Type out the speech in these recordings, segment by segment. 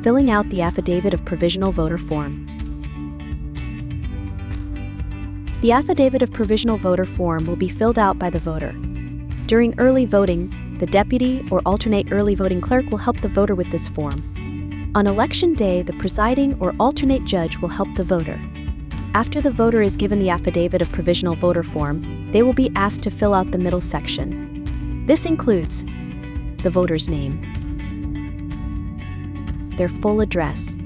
Filling out the Affidavit of Provisional Voter Form. The Affidavit of Provisional Voter Form will be filled out by the voter. During early voting, the deputy or alternate early voting clerk will help the voter with this form. On election day, the presiding or alternate judge will help the voter. After the voter is given the Affidavit of Provisional Voter Form, they will be asked to fill out the middle section. This includes the voter's name, their full address,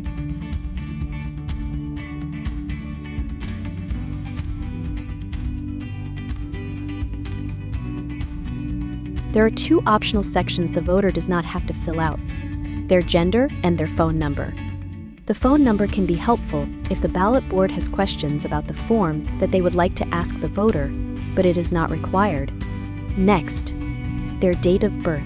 there are two optional sections the voter does not have to fill out: their gender and their phone number. The phone number can be helpful if the ballot board has questions about the form that they would like to ask the voter, but it is not required. Next, their date of birth,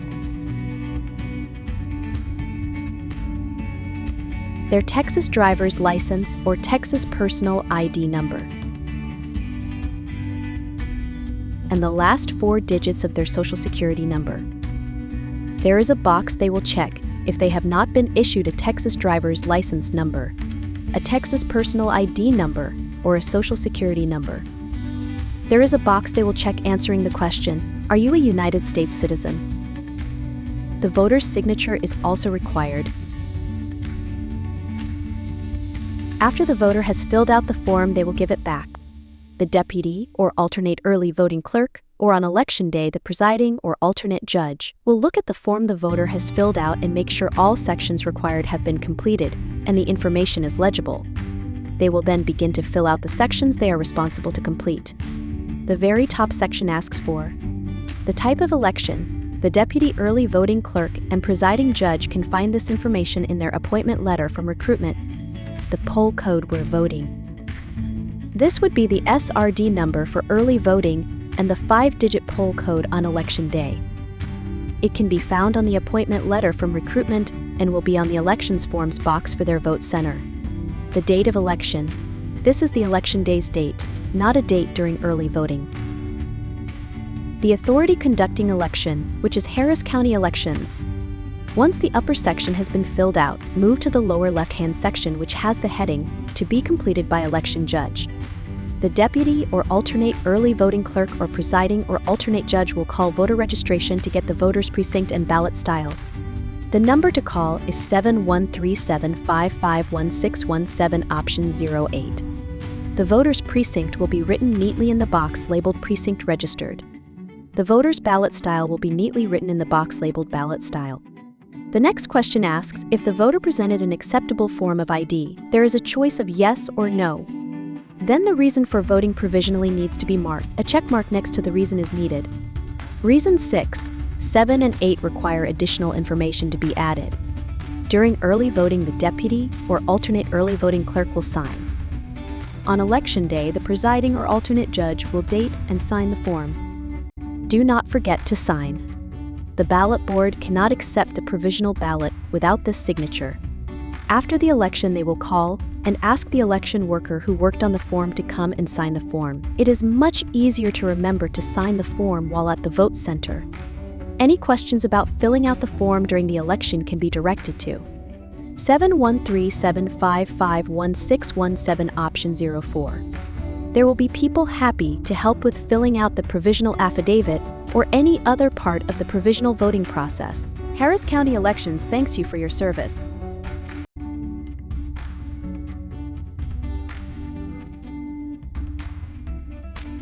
their Texas driver's license or Texas personal ID number, and the last 4 digits of their Social Security number. There is a box they will check if they have not been issued a Texas driver's license number, a Texas personal ID number, or a Social Security number. There is a box they will check answering the question, "Are you a United States citizen?" The voter's signature is also required. After the voter has filled out the form, they will give it back. The deputy or alternate early voting clerk, or on election day, the presiding or alternate judge, will look at the form the voter has filled out and make sure all sections required have been completed and the information is legible. They will then begin to fill out the sections they are responsible to complete. The very top section asks for the type of election. The deputy early voting clerk and presiding judge can find this information in their appointment letter from recruitment. The poll code we're voting. This would be the SRD number for early voting and the 5-digit poll code on election day. It can be found on the appointment letter from recruitment and will be on the elections forms box for their vote center. The date of election. This is the election day's date, not a date during early voting. The authority conducting election, which is Harris County elections. Once the upper section has been filled out, move to the lower left-hand section, which has the heading, "To be completed by election judge." The deputy or alternate early voting clerk or presiding or alternate judge will call voter registration to get the voter's precinct and ballot style. The number to call is 713-755-1617 option 08. The voter's precinct will be written neatly in the box labeled Precinct Registered. The voter's ballot style will be neatly written in the box labeled Ballot Style. The next question asks if the voter presented an acceptable form of ID. There is a choice of yes or no. Then the reason for voting provisionally needs to be marked. A check mark next to the reason is needed. Reasons 6, 7, and 8 require additional information to be added. During early voting, the deputy or alternate early voting clerk will sign. On election day, the presiding or alternate judge will date and sign the form. Do not forget to sign. The ballot board cannot accept a provisional ballot without this signature. After the election, they will call and ask the election worker who worked on the form to come and sign the form. It is much easier to remember to sign the form while at the vote center. Any questions about filling out the form during the election can be directed to 713-755-1617 option 04. There will be people happy to help with filling out the provisional affidavit or any other part of the provisional voting process. Harris County Elections thanks you for your service.